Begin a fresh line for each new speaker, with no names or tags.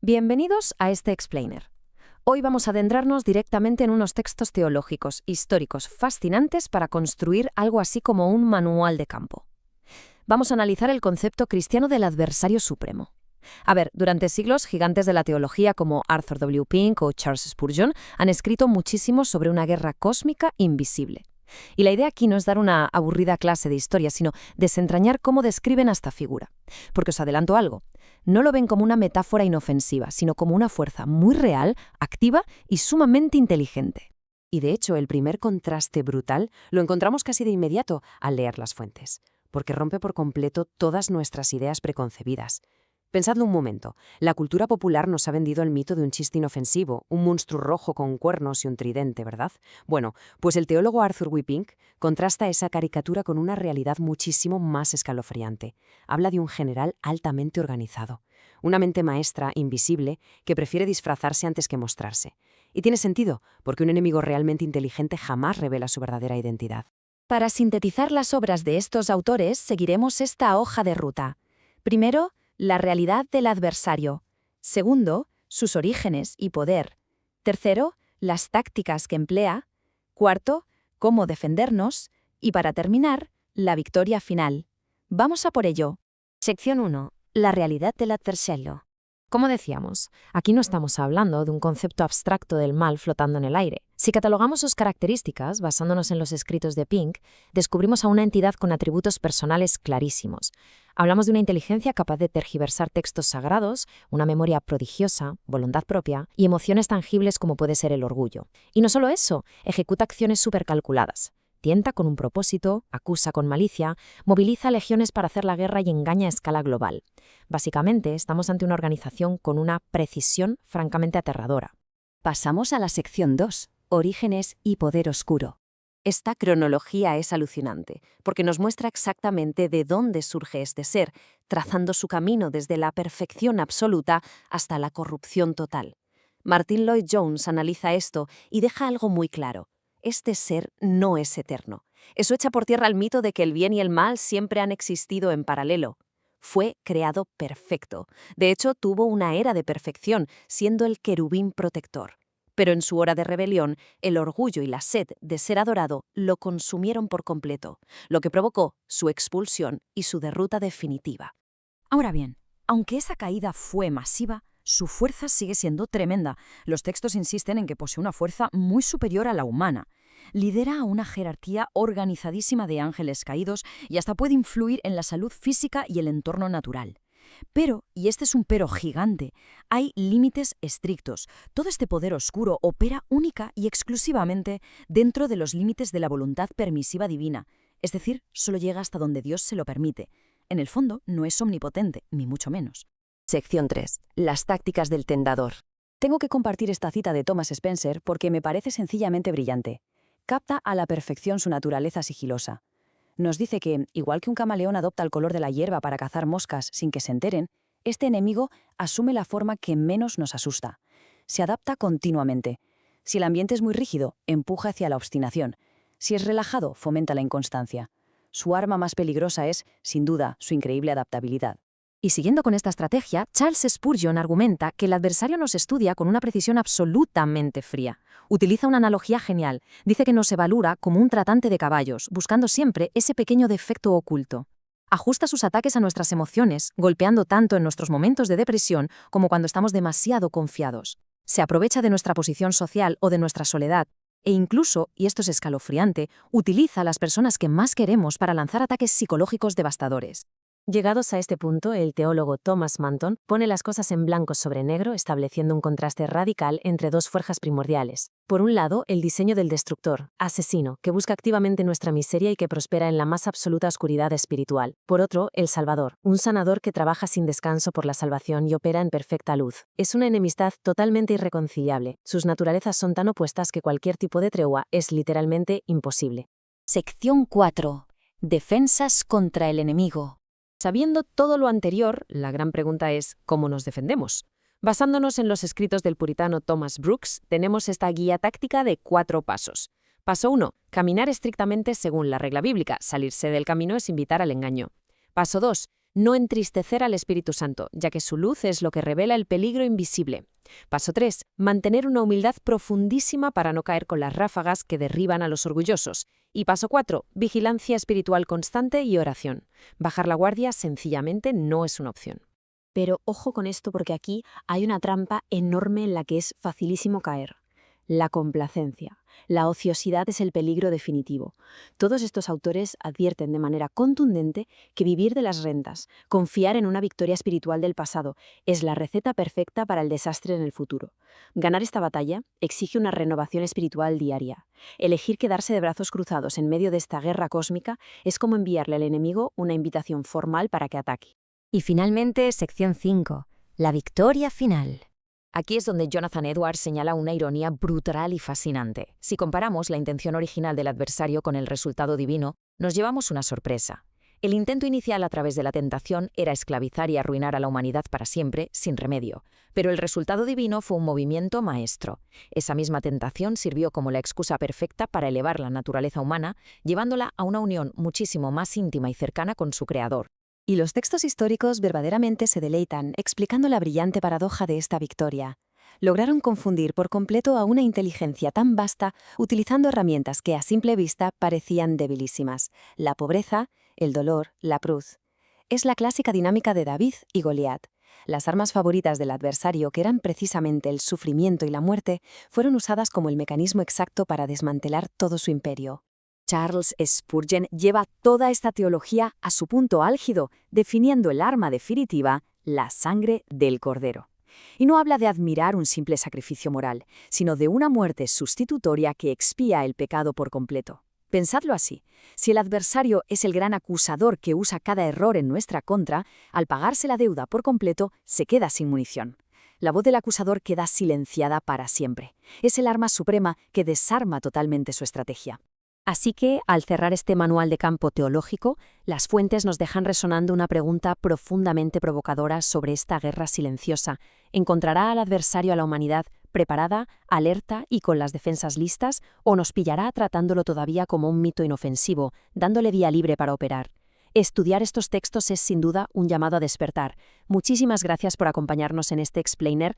Bienvenidos a este Explainer. Hoy vamos a adentrarnos directamente en unos textos teológicos, históricos, fascinantes para construir algo así como un manual de campo. Vamos a analizar el concepto cristiano del adversario supremo. A ver, durante siglos, gigantes de la teología como Arthur W. Pink o Charles Spurgeon han escrito muchísimo sobre una guerra cósmica invisible. Y la idea aquí no es dar una aburrida clase de historia, sino desentrañar cómo describen a esta figura. Porque os adelanto algo, no lo ven como una metáfora inofensiva, sino como una fuerza muy real, activa y sumamente inteligente.
Y de hecho, el primer contraste brutal lo encontramos casi de inmediato al leer las fuentes, porque rompe por completo todas nuestras ideas preconcebidas. Pensadlo un momento, la cultura popular nos ha vendido el mito de un chiste inofensivo, un monstruo rojo con cuernos y un tridente, ¿verdad? Bueno, pues el teólogo Arthur W. Pink contrasta esa caricatura con una realidad muchísimo más escalofriante. Habla de un general altamente organizado, una mente maestra, invisible, que prefiere disfrazarse antes que mostrarse. Y tiene sentido, porque un enemigo realmente inteligente jamás revela su verdadera identidad.
Para sintetizar las obras de estos autores, seguiremos esta hoja de ruta. Primero, la realidad del adversario. Segundo, sus orígenes y poder. Tercero, las tácticas que emplea. Cuarto, cómo defendernos. Y para terminar, la victoria final. Vamos a por ello.
Sección 1. La realidad del adversario.
Como decíamos, aquí no estamos hablando de un concepto abstracto del mal flotando en el aire. Si catalogamos sus características, basándonos en los escritos de Pink, descubrimos a una entidad con atributos personales clarísimos. Hablamos de una inteligencia capaz de tergiversar textos sagrados, una memoria prodigiosa, voluntad propia y emociones tangibles como puede ser el orgullo. Y no solo eso, ejecuta acciones supercalculadas. Tienta con un propósito, acusa con malicia, moviliza legiones para hacer la guerra y engaña a escala global. Básicamente, estamos ante una organización con una precisión francamente aterradora.
Pasamos a la sección 2, orígenes y poder oscuro. Esta cronología es alucinante, porque nos muestra exactamente de dónde surge este ser, trazando su camino desde la perfección absoluta hasta la corrupción total. Martin Lloyd-Jones analiza esto y deja algo muy claro. Este ser no es eterno. Eso echa por tierra el mito de que el bien y el mal siempre han existido en paralelo. Fue creado perfecto. De hecho, tuvo una era de perfección, siendo el querubín protector. Pero en su hora de rebelión, el orgullo y la sed de ser adorado lo consumieron por completo, lo que provocó su expulsión y su derrota definitiva.
Ahora bien, aunque esa caída fue masiva, su fuerza sigue siendo tremenda. Los textos insisten en que posee una fuerza muy superior a la humana. Lidera a una jerarquía organizadísima de ángeles caídos y hasta puede influir en la salud física y el entorno natural. Pero, y este es un pero gigante, hay límites estrictos. Todo este poder oscuro opera única y exclusivamente dentro de los límites de la voluntad permisiva divina, es decir, solo llega hasta donde Dios se lo permite. En el fondo, no es omnipotente, ni mucho menos.
Sección 3. Las tácticas del tentador. Tengo que compartir esta cita de Thomas Spencer porque me parece sencillamente brillante. Capta a la perfección su naturaleza sigilosa. Nos dice que, igual que un camaleón adopta el color de la hierba para cazar moscas sin que se enteren, este enemigo asume la forma que menos nos asusta. Se adapta continuamente. Si el ambiente es muy rígido, empuja hacia la obstinación. Si es relajado, fomenta la inconstancia. Su arma más peligrosa es, sin duda, su increíble adaptabilidad.
Y siguiendo con esta estrategia, Charles Spurgeon argumenta que el adversario nos estudia con una precisión absolutamente fría. Utiliza una analogía genial. Dice que nos evalúa como un tratante de caballos, buscando siempre ese pequeño defecto oculto. Ajusta sus ataques a nuestras emociones, golpeando tanto en nuestros momentos de depresión como cuando estamos demasiado confiados. Se aprovecha de nuestra posición social o de nuestra soledad, e incluso, y esto es escalofriante, utiliza a las personas que más queremos para lanzar ataques psicológicos devastadores.
Llegados a este punto, el teólogo Thomas Manton pone las cosas en blanco sobre negro, estableciendo un contraste radical entre dos fuerzas primordiales. Por un lado, el diseño del destructor, asesino, que busca activamente nuestra miseria y que prospera en la más absoluta oscuridad espiritual. Por otro, el Salvador, un sanador que trabaja sin descanso por la salvación y opera en perfecta luz. Es una enemistad totalmente irreconciliable. Sus naturalezas son tan opuestas que cualquier tipo de tregua es literalmente imposible.
Sección 4. Defensas contra el enemigo.
Sabiendo todo lo anterior, la gran pregunta es ¿cómo nos defendemos? Basándonos en los escritos del puritano Thomas Brooks, tenemos esta guía táctica de 4 pasos. Paso 1. Caminar estrictamente según la regla bíblica. Salirse del camino es invitar al engaño. Paso 2.
No entristecer al Espíritu Santo, ya que su luz es lo que revela el peligro invisible. Paso 3. Mantener una humildad profundísima para no caer con las ráfagas que derriban a los orgullosos. Y paso 4. Vigilancia espiritual constante y oración. Bajar la guardia sencillamente no es una opción.
Pero ojo con esto porque aquí hay una trampa enorme en la que es facilísimo caer. La complacencia. La ociosidad es el peligro definitivo. Todos estos autores advierten de manera contundente que vivir de las rentas, confiar en una victoria espiritual del pasado, es la receta perfecta para el desastre en el futuro. Ganar esta batalla exige una renovación espiritual diaria. Elegir quedarse de brazos cruzados en medio de esta guerra cósmica es como enviarle al enemigo una invitación formal para que ataque.
Y finalmente, sección 5. La victoria final. Aquí es donde Jonathan Edwards señala una ironía brutal y fascinante. Si comparamos la intención original del adversario con el resultado divino, nos llevamos una sorpresa. El intento inicial a través de la tentación era esclavizar y arruinar a la humanidad para siempre, sin remedio. Pero el resultado divino fue un movimiento maestro. Esa misma tentación sirvió como la excusa perfecta para elevar la naturaleza humana, llevándola a una unión muchísimo más íntima y cercana con su creador.
Y los textos históricos verdaderamente se deleitan explicando la brillante paradoja de esta victoria. Lograron confundir por completo a una inteligencia tan vasta utilizando herramientas que a simple vista parecían debilísimas: la pobreza, el dolor, la cruz. Es la clásica dinámica de David y Goliat. Las armas favoritas del adversario, que eran precisamente el sufrimiento y la muerte, fueron usadas como el mecanismo exacto para desmantelar todo su imperio.
Charles Spurgeon lleva toda esta teología a su punto álgido, definiendo el arma definitiva, la sangre del Cordero. Y no habla de admirar un simple sacrificio moral, sino de una muerte sustitutoria que expía el pecado por completo. Pensadlo así: si el adversario es el gran acusador que usa cada error en nuestra contra, al pagarse la deuda por completo, se queda sin munición. La voz del acusador queda silenciada para siempre. Es el arma suprema que desarma totalmente su estrategia.
Así que, al cerrar este manual de campo teológico, las fuentes nos dejan resonando una pregunta profundamente provocadora sobre esta guerra silenciosa. ¿Encontrará al adversario a la humanidad preparada, alerta y con las defensas listas, o nos pillará tratándolo todavía como un mito inofensivo, dándole vía libre para operar? Estudiar estos textos es sin duda un llamado a despertar. Muchísimas gracias por acompañarnos en este explainer.